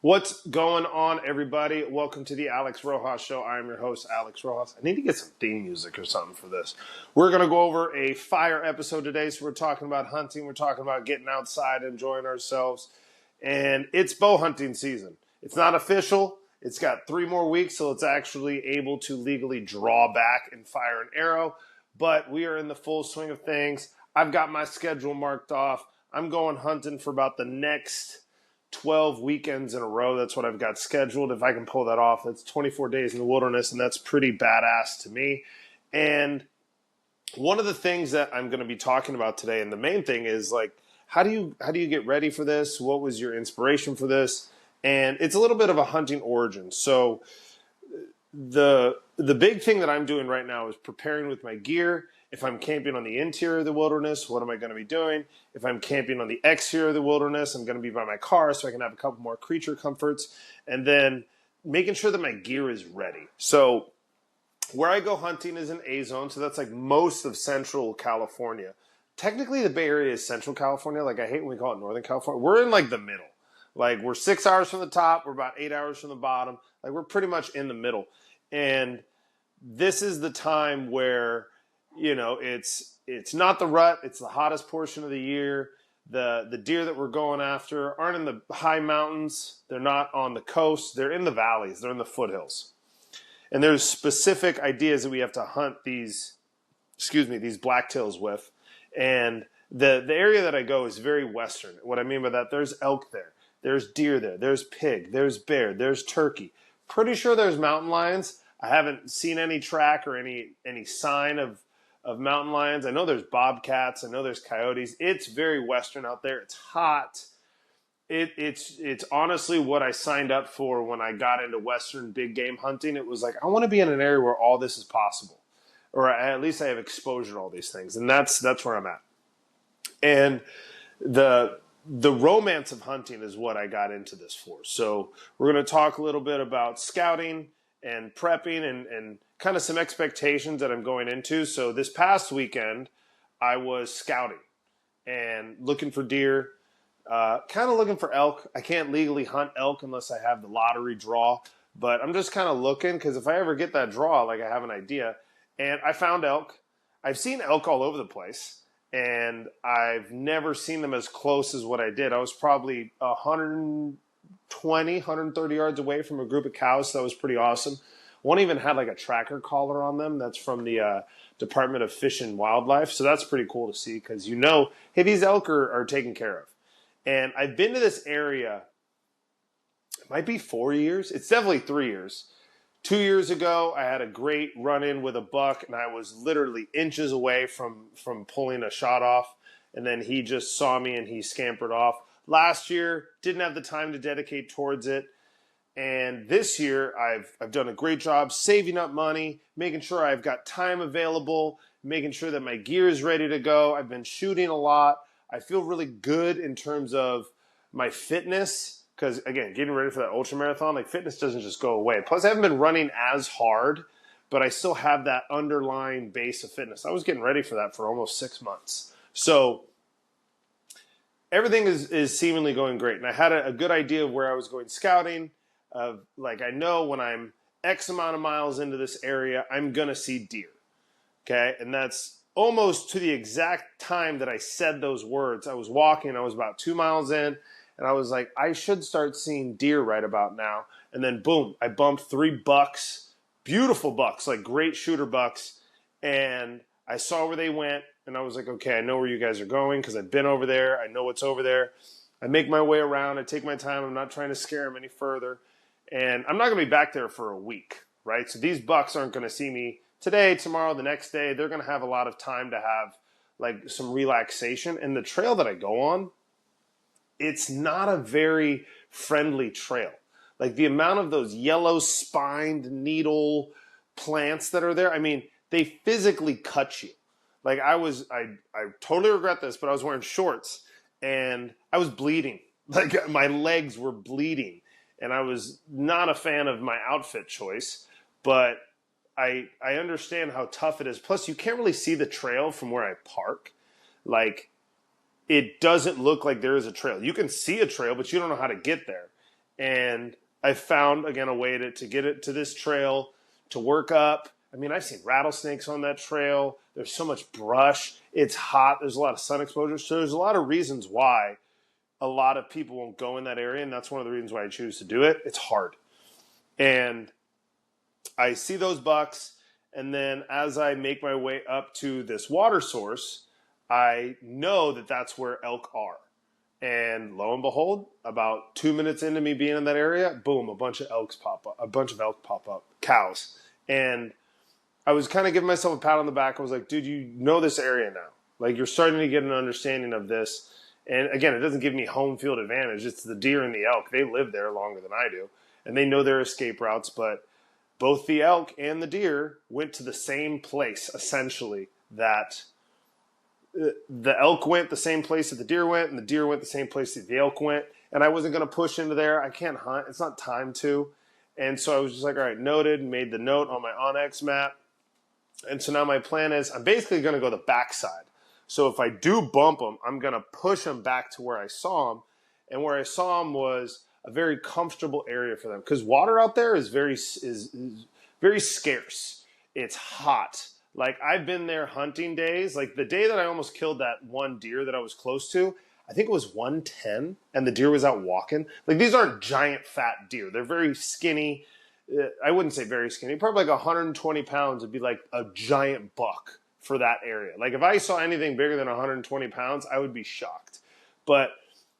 What's going on, everybody? Welcome to the Alex Rojas Show. I am your host, Alex Rojas. I need to get some theme music or something for this. We're going to go over a fire episode today. So we're talking about hunting. We're talking about getting outside, enjoying ourselves. And it's bow hunting season. It's not official. It's got 3 more weeks, so it's actually able to legally draw back and fire an arrow. But we are in the full swing of things. I've got my schedule marked off. I'm going hunting for about the next 12 weekends in a row. That's what I've got scheduled. If I can pull that off, that's 24 days in the wilderness, and that's pretty badass to me. And one of the things that I'm going to be talking about today, and the main thing is like, how do you get ready for this? What was your inspiration for this? And it's a little bit of a hunting origin. So the big thing that I'm doing right now is preparing with my gear. If I'm camping on the interior of the wilderness, what am I going to be doing? If I'm camping on the exterior of the wilderness, I'm going to be by my car so I can have a couple more creature comforts. And then making sure that my gear is ready. So where I go hunting is in A-zone, so that's like most of Central California. Technically, the Bay Area is Central California. Like, I hate when we call it Northern California. We're in like the middle. Like, we're 6 hours from the top. We're about 8 hours from the bottom. Like, we're pretty much in the middle. And this is the time where, you know, it's not the rut. It's the hottest portion of the year. The deer that we're going after aren't in the high mountains. They're not on the coast. They're in the valleys. They're in the foothills. And there's specific ideas that we have to hunt these blacktails with. And the area that I go is very western. What I mean by that, there's elk there. There's deer there. There's pig. There's bear. There's turkey. Pretty sure there's mountain lions. I haven't seen any track or any sign of mountain lions. I know there's bobcats. I know there's coyotes. It's very western out there. It's hot. It's honestly what I signed up for when I got into western big game hunting. It was like, I want to be in an area where all this is possible, or at least I have exposure to all these things, and that's where I'm at. And the romance of hunting is what I got into this for. So we're going to talk a little bit about scouting and prepping and kind of some expectations that I'm going into. So this past weekend, I was scouting and looking for deer, kind of looking for elk. I can't legally hunt elk unless I have the lottery draw, but I'm just kind of looking because if I ever get that draw, like, I have an idea. And I found elk. I've seen elk all over the place, and I've never seen them as close as what I did. I was probably 120, 130 yards away from a group of cows. So that was pretty awesome. One even had like a tracker collar on them. That's from the Department of Fish and Wildlife. So that's pretty cool to see because, you know, hey, these elk are taken care of. And I've been to this area, it might be 4 years. It's definitely 3 years. 2 years ago, I had a great run-in with a buck, and I was literally inches away from pulling a shot off. And then he just saw me, and he scampered off. Last year, didn't have the time to dedicate towards it. And this year, I've done a great job saving up money, making sure I've got time available, making sure that my gear is ready to go. I've been shooting a lot. I feel really good in terms of my fitness because, again, getting ready for that ultra marathon, like, fitness doesn't just go away. Plus, I haven't been running as hard, but I still have that underlying base of fitness. I was getting ready for that for almost 6 months. So everything is seemingly going great. And I had a good idea of where I was going scouting. Like, I know when I'm X amount of miles into this area, I'm going to see deer. Okay. And that's almost to the exact time that I said those words. I was walking, I was about 2 miles in, and I was like, I should start seeing deer right about now. And then boom, I bumped 3 bucks, beautiful bucks, like great shooter bucks. And I saw where they went, and I was like, okay, I know where you guys are going because I've been over there. I know what's over there. I make my way around. I take my time. I'm not trying to scare them any further. And I'm not going to be back there for a week, right? So these bucks aren't going to see me today, tomorrow, the next day. They're going to have a lot of time to have like some relaxation. And the trail that I go on, it's not a very friendly trail. Like, the amount of those yellow spined needle plants that are there, I mean, they physically cut you. Like, I totally regret this, but I was wearing shorts and I was bleeding. Like, my legs were bleeding. And I was not a fan of my outfit choice, but I understand how tough it is. Plus, you can't really see the trail from where I park. Like, it doesn't look like there is a trail. You can see a trail, but you don't know how to get there. And I found, again, a way to get it to this trail to work up. I mean, I've seen rattlesnakes on that trail. There's so much brush. It's hot. There's a lot of sun exposure. So there's a lot of reasons why a lot of people won't go in that area. And that's one of the reasons why I choose to do it. It's hard. And I see those bucks. And then as I make my way up to this water source, I know that that's where elk are. And lo and behold, about 2 minutes into me being in that area, boom, a bunch of elk pop up, cows. And I was kind of giving myself a pat on the back. I was like, dude, you know this area now. Like, you're starting to get an understanding of this. And again, it doesn't give me home field advantage. It's the deer and the elk. They live there longer than I do. And they know their escape routes. But both the elk and the deer went to the same place, essentially, that the elk went the same place that the deer went, and the deer went the same place that the elk went. And I wasn't going to push into there. I can't hunt. It's not time to. And so I was just like, all right, noted, made the note on my onX map. And so now my plan is I'm basically going to go the backside. So if I do bump them, I'm going to push them back to where I saw them. And where I saw them was a very comfortable area for them. Because water out there is very scarce. It's hot. Like, I've been there hunting days. Like, the day that I almost killed that one deer that I was close to, I think it was 110, and the deer was out walking. Like, these aren't giant, fat deer. They're very skinny. I wouldn't say very skinny. Probably like 120 pounds would be like a giant buck for that area. Like, if I saw anything bigger than 120 pounds, I would be shocked. But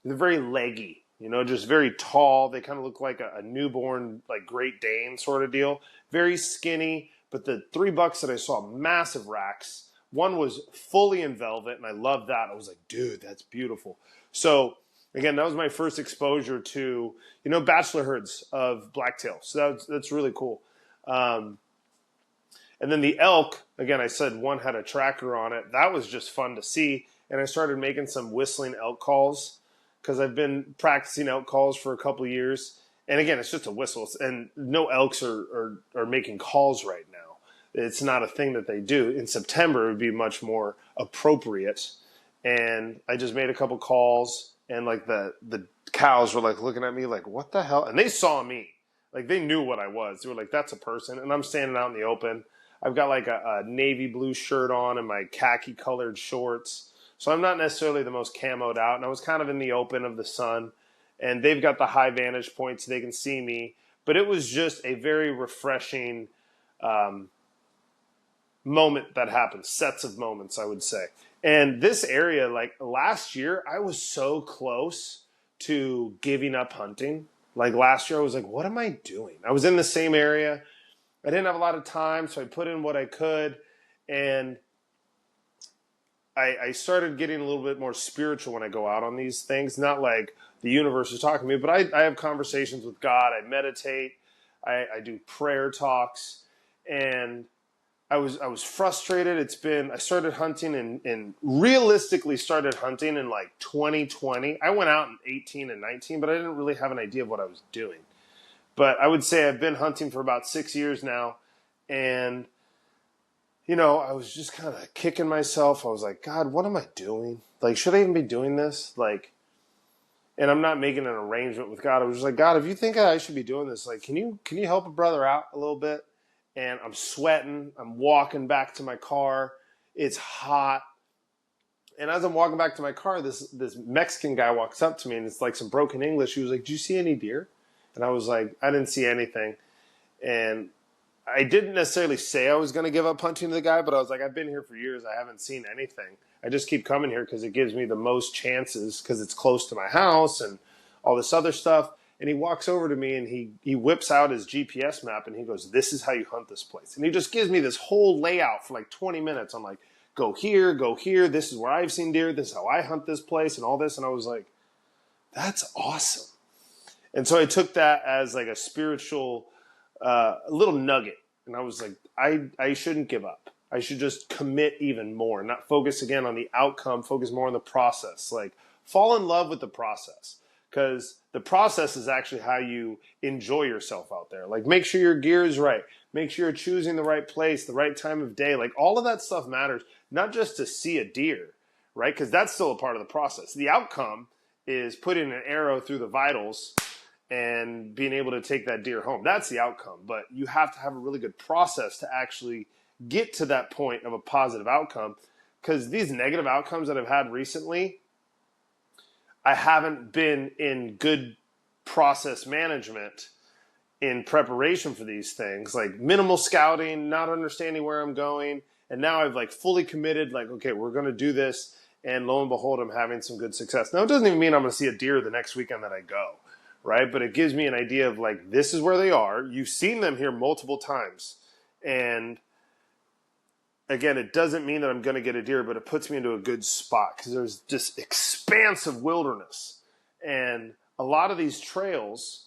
they're very leggy, just very tall. They kind of look like a newborn, like, Great Dane sort of deal. Very skinny. But the 3 bucks that I saw, massive racks. One was fully in velvet, and I loved that. I was like, dude, that's beautiful. So, again, that was my first exposure to, bachelor herds of blacktail. So that's really cool. And then the elk, again, I said one had a tracker on it. That was just fun to see. And I started making some whistling elk calls because I've been practicing elk calls for a couple of years. And again, it's just a whistle, and no elks are making calls right now. It's not a thing that they do. In September, it would be much more appropriate. And I just made a couple calls, and like the cows were like looking at me like, what the hell? And they saw me. Like, they knew what I was. They were like, that's a person. And I'm standing out in the open. I've got like a navy blue shirt on and my khaki colored shorts. So I'm not necessarily the most camoed out. And I was kind of in the open of the sun. And they've got the high vantage point so they can see me. But it was just a very refreshing moment that happened. Sets of moments, I would say. And this area, like last year, I was so close to giving up hunting. Like last year, I was like, what am I doing? I was in the same area. I didn't have a lot of time, so I put in what I could. And I started getting a little bit more spiritual when I go out on these things. Not like the universe is talking to me, but I have conversations with God. I meditate. I do prayer talks. And I was frustrated. I started hunting and realistically started hunting in like 2020. I went out in 18 and 19, but I didn't really have an idea of what I was doing. But I would say I've been hunting for about 6 years now. And, I was just kind of kicking myself. I was like, God, what am I doing? Like, should I even be doing this? Like, and I'm not making an arrangement with God. I was just like, God, if you think I should be doing this, like, can you help a brother out a little bit? And I'm sweating. I'm walking back to my car. It's hot. And as I'm walking back to my car, this Mexican guy walks up to me, and it's like some broken English. He was like, do you see any deer? And I was like, I didn't see anything. And I didn't necessarily say I was going to give up hunting to the guy, but I was like, I've been here for years. I haven't seen anything. I just keep coming here because it gives me the most chances because it's close to my house and all this other stuff. And he walks over to me and he whips out his GPS map and he goes, this is how you hunt this place. And he just gives me this whole layout for like 20 minutes. I'm like, go here. This is where I've seen deer. This is how I hunt this place and all this. And I was like, that's awesome. And so I took that as like a spiritual little nugget. And I was like, I shouldn't give up. I should just commit even more, not focus again on the outcome, focus more on the process. Like, fall in love with the process. Because the process is actually how you enjoy yourself out there. Like, make sure your gear is right. Make sure you're choosing the right place, the right time of day. Like, all of that stuff matters, not just to see a deer, right? Because that's still a part of the process. The outcome is putting an arrow through the vitals and being able to take that deer home. That's the outcome. But you have to have a really good process to actually get to that point of a positive outcome, because these negative outcomes that I've had recently, I haven't been in good process management in preparation for these things, like minimal scouting, not understanding where I'm going. And now I've like fully committed, like, okay, we're going to do this. And lo and behold, I'm having some good success. Now, it doesn't even mean I'm going to see a deer the next weekend that I go, right? But it gives me an idea of like, this is where they are. You've seen them here multiple times. And again, it doesn't mean that I'm going to get a deer, but it puts me into a good spot because there's just expansive wilderness. And a lot of these trails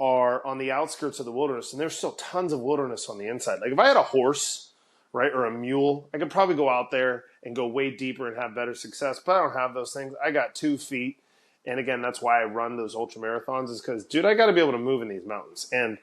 are on the outskirts of the wilderness, and there's still tons of wilderness on the inside. Like if I had a horse, right, or a mule, I could probably go out there and go way deeper and have better success, but I don't have those things. I got 2 feet, and again, that's why I run those ultra marathons, is because, dude, I got to be able to move in these mountains. And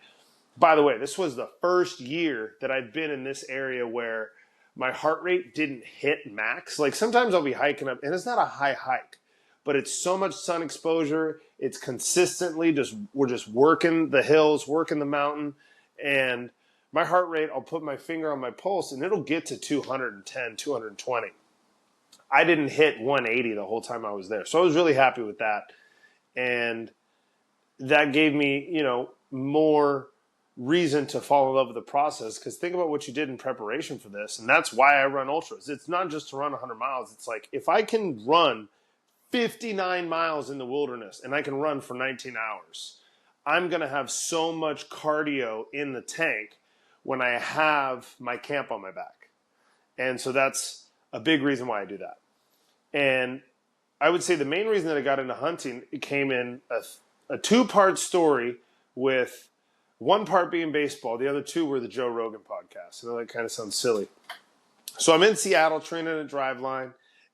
by the way, this was the first year that I've been in this area where my heart rate didn't hit max. Like sometimes I'll be hiking up, and it's not a high hike, but it's so much sun exposure. It's consistently we're just working the hills, working the mountain. And my heart rate, I'll put my finger on my pulse and it'll get to 210, 220. I didn't hit 180 the whole time I was there. So I was really happy with that. And that gave me, more reason to fall in love with the process, because think about what you did in preparation for this. And that's why I run ultras. It's not just to run 100 miles. It's like, if I can run 59 miles in the wilderness and I can run for 19 hours, I'm going to have so much cardio in the tank when I have my camp on my back. And so that's a big reason why I do that. And I would say the main reason that I got into hunting, it came in a 2-part story, with one part being baseball. The other 2 were the Joe Rogan podcast. I know that kind of sounds silly. So I'm in Seattle training at Driveline,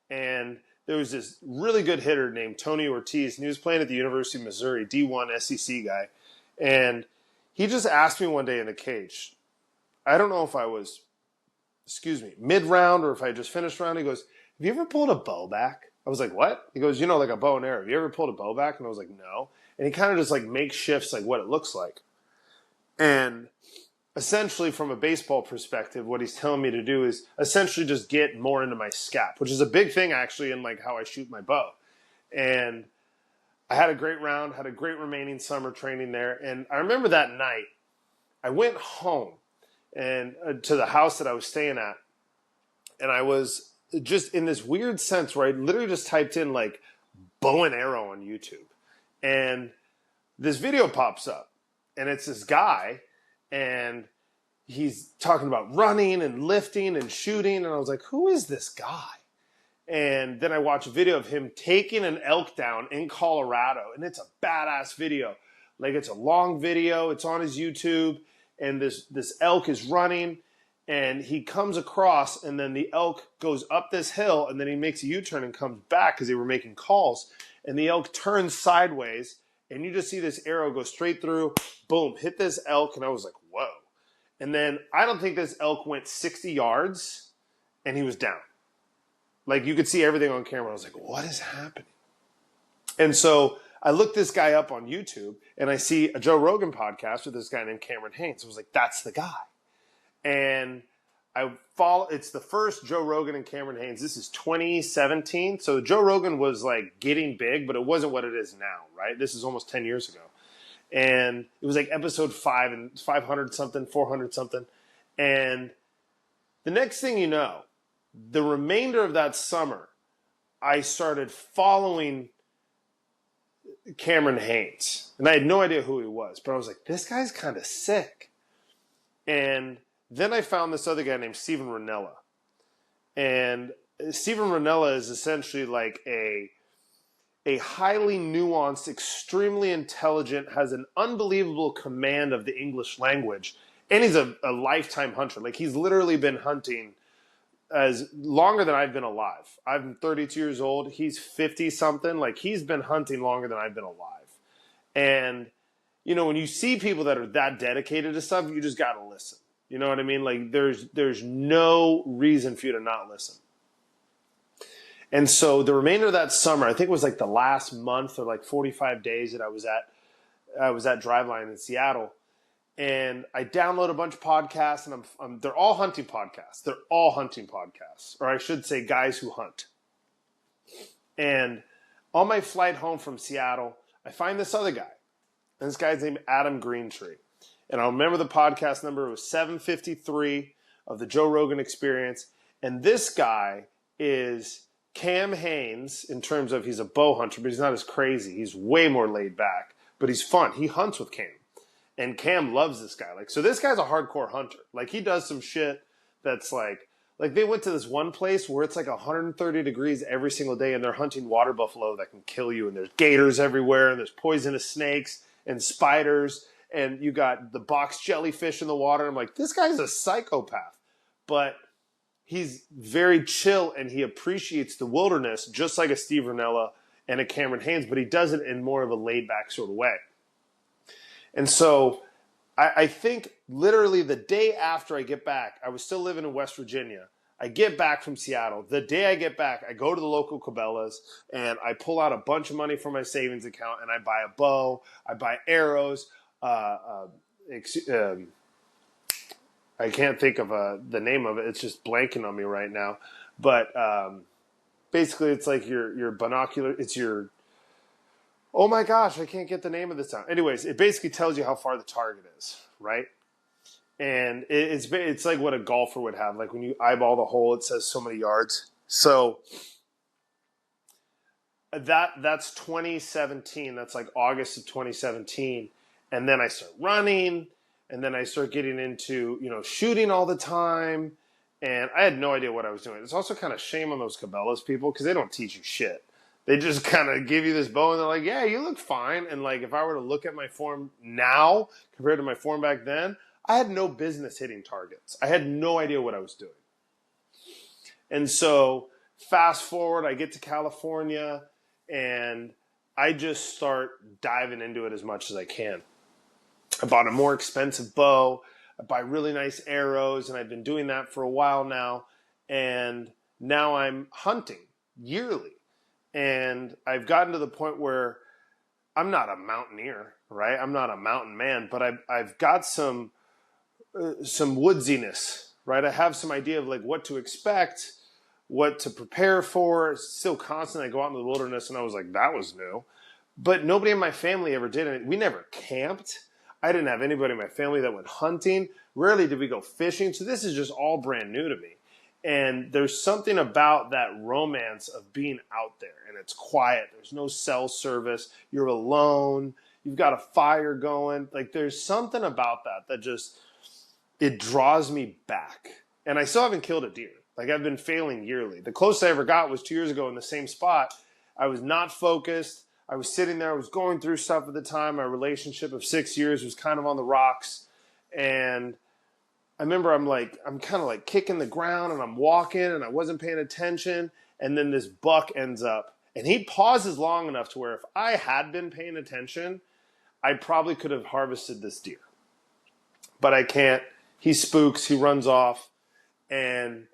and there was this really good hitter named Tony Ortiz, and he was playing at the University of Missouri, D1 SEC guy. And he just asked me one day in the cage, I don't know if I was, mid-round or if I just finished round. He goes, have you ever pulled a bow back? I was like, what? He goes, like a bow and arrow. Have you ever pulled a bow back? And I was like, no. And he kind of just like makeshifts like what it looks like. And essentially, from a baseball perspective, what he's telling me to do is essentially just get more into my scap, which is a big thing actually in like how I shoot my bow. And I had a great round, had a great remaining summer training there. And I remember that night, I went home and to the house that I was staying at, and I was just in this weird sense where I literally just typed in like bow and arrow on YouTube, and this video pops up, and it's this guy, and he's talking about running and lifting and shooting, and I was like, who is this guy? And then I watch a video of him taking an elk down in Colorado, and it's a badass video. Like, it's a long video, it's on his YouTube, and this elk is running, and he comes across, and then the elk goes up this hill, and then he makes a U-turn and comes back because they were making calls, and the elk turns sideways, and you just see this arrow go straight through, boom, hit this elk, and I was like, whoa. And then I don't think this elk went 60 yards, and he was down. Like, you could see everything on camera. I was like, what is happening? And so I looked this guy up on YouTube, and I see a Joe Rogan podcast with this guy named Cameron Hanes. I was like, that's the guy. And it's the first Joe Rogan and Cameron Hanes. This is 2017. So Joe Rogan was like getting big, but it wasn't what it is now, right? This is almost 10 years ago. And it was like episode 5 and 500 something, 400 something. And the next thing you know, the remainder of that summer, I started following Cameron Hanes. And I had no idea who he was, but I was like, this guy's kind of sick. And then I found this other guy named Steven Rinella. And Steven Rinella is essentially like a highly nuanced, extremely intelligent, has an unbelievable command of the English language. And he's a lifetime hunter. Like, he's literally been hunting as longer than I've been alive. I'm 32 years old. He's 50 something. Like, he's been hunting longer than I've been alive. And, when you see people that are that dedicated to stuff, you just got to listen. You know what I mean? Like, there's no reason for you to not listen. And so the remainder of that summer, I think it was like the last month or like 45 days that I was at I was at Driveline in Seattle, and I download a bunch of podcasts, and they're all hunting podcasts. They're all hunting podcasts, or I should say, guys who hunt. And on my flight home from Seattle, I find this other guy, and this guy's named Adam Greentree. And I remember the podcast number. It was 753 of the Joe Rogan Experience. And this guy is Cam Hanes in terms of he's a bow hunter, but he's not as crazy. He's way more laid back, but he's fun. He hunts with Cam. And Cam loves this guy. So this guy's a hardcore hunter. He does some shit that's like they went to this one place where it's 130 degrees every single day, and they're hunting water buffalo that can kill you. And there's gators everywhere, and there's poisonous snakes and spiders. And you got the box jellyfish in the water. I'm like, this guy's a psychopath. But he's very chill, and he appreciates the wilderness, just like a Steve Rinella and a Cameron Hanes, but he does it in more of a laid-back sort of way. And so I think literally the day after I get back, I was still living in West Virginia. I get back from Seattle. The day I get back, I go to the local Cabela's, and I pull out a bunch of money from my savings account, and I buy a bow, I buy arrows, I can't think of the name of it. It's just blanking on me right now. But basically, it's like your binocular. It's your. Oh my gosh, I can't get the name of this out. Anyways, it basically tells you how far the target is, right? And it's like what a golfer would have. When you eyeball the hole, it says so many yards. So that's 2017. That's August of 2017. And then I start running, and then I start getting into, shooting all the time. And I had no idea what I was doing. It's also kind of shame on those Cabela's people because they don't teach you shit. They just kind of give you this bow, and they're like, yeah, you look fine. And if I were to look at my form now compared to my form back then, I had no business hitting targets. I had no idea what I was doing. And so fast forward, I get to California, and I just start diving into it as much as I can. I bought a more expensive bow. I buy really nice arrows, and I've been doing that for a while now. And now I'm hunting yearly. And I've gotten to the point where I'm not a mountaineer, right? I'm not a mountain man, but I've got some woodsiness, right? I have some idea of what to expect, what to prepare for. It's still constant. I go out in the wilderness, and I was like, that was new. But nobody in my family ever did it. We never camped. I didn't have anybody in my family that went hunting. Rarely did we go fishing. So this is just all brand new to me. And there's something about that romance of being out there, and it's quiet. There's no cell service. You're alone. You've got a fire going. There's something about that just, it draws me back. And I still haven't killed a deer. I've been failing yearly. The closest I ever got was 2 years ago in the same spot. I was not focused. I was sitting there. I was going through stuff at the time. My relationship of 6 years was kind of on the rocks. And I remember I'm kind of kicking the ground, and I'm walking, and I wasn't paying attention. And then this buck ends up, and he pauses long enough to where if I had been paying attention, I probably could have harvested this deer. But I can't. He spooks. He runs off. And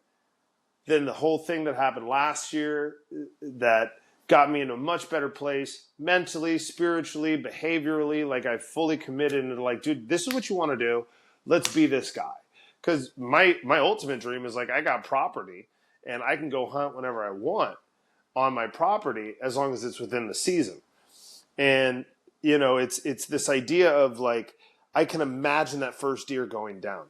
then the whole thing that happened last year that got me in a much better place mentally, spiritually, behaviorally. I fully committed into dude, this is what you want to do. Let's be this guy. Because my ultimate dream is I got property, and I can go hunt whenever I want on my property as long as it's within the season. And, it's this idea of I can imagine that first deer going down.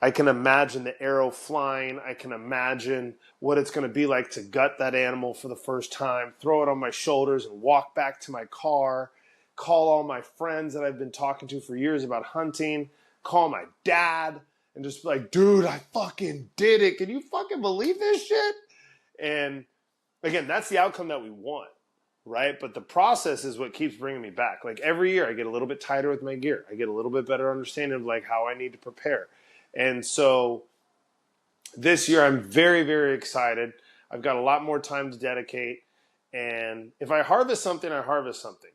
I can imagine the arrow flying. I can imagine what it's going to be like to gut that animal for the first time, throw it on my shoulders and walk back to my car, call all my friends that I've been talking to for years about hunting, call my dad, and just be like, dude, I fucking did it. Can you fucking believe this shit? And again, that's the outcome that we want, right? But the process is what keeps bringing me back. Every year I get a little bit tighter with my gear. I get a little bit better understanding of how I need to prepare. And so this year I'm very, very excited. I've got a lot more time to dedicate. And if I harvest something, I harvest something.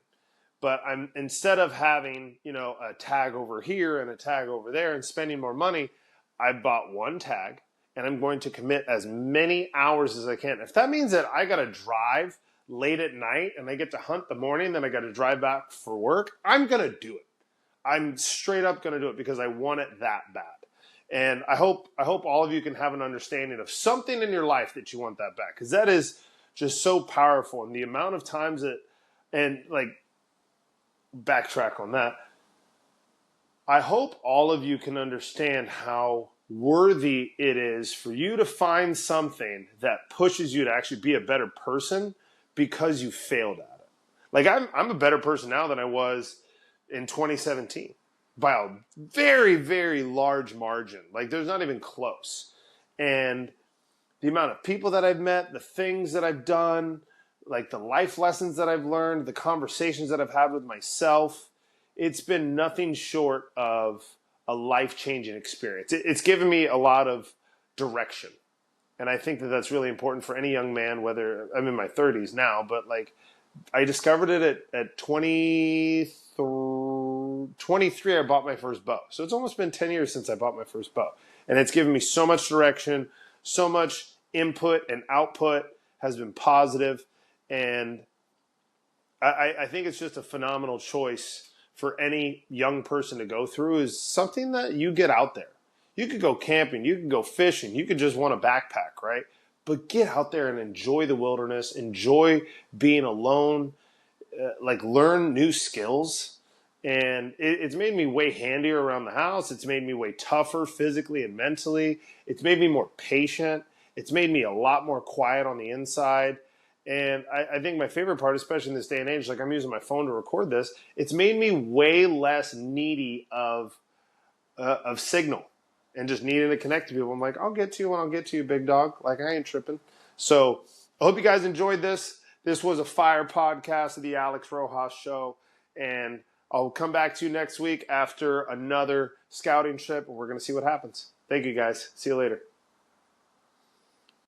But instead of having, a tag over here and a tag over there and spending more money, I bought one tag, and I'm going to commit as many hours as I can. If that means that I got to drive late at night and I get to hunt the morning, then I got to drive back for work, I'm going to do it. I'm straight up going to do it because I want it that bad. And I hope all of you can have an understanding of something in your life that you want that back, because that is just so powerful. And the amount of times that, and like, backtrack on that, I hope all of you can understand how worthy it is for you to find something that pushes you to actually be a better person because you failed at it. Like, I'm a better person now than I was in 2017 by a very, very large margin. Like, there's not even close. And the amount of people that I've met, the things that I've done, like the life lessons that I've learned, the conversations that I've had with myself, it's been nothing short of a life-changing experience. It's given me a lot of direction. And I think that that's really important for any young man, whether I'm in my 30s now, but like, I discovered it at 23, I bought my first bow. So it's almost been 10 years since I bought my first bow. And it's given me so much direction, so much input and output has been positive. And I think it's just a phenomenal choice for any young person to go through, is something that you get out there. You could go camping, you could go fishing, you could just want a backpack, right? But get out there and enjoy the wilderness, enjoy being alone, like learn new skills. And it's made me way handier around the house. It's made me way tougher physically and mentally. It's made me more patient. It's made me a lot more quiet on the inside. And I think my favorite part, especially in this day and age, like I'm using my phone to record this, it's made me way less needy of signal and just needing to connect to people. I'm like, I'll get to you when I'll get to you, big dog. Like, I ain't tripping. So I hope you guys enjoyed this. This was a fire podcast of the Alex Rojas Show. And I'll come back to you next week after another scouting trip, and we're going to see what happens. Thank you, guys. See you later.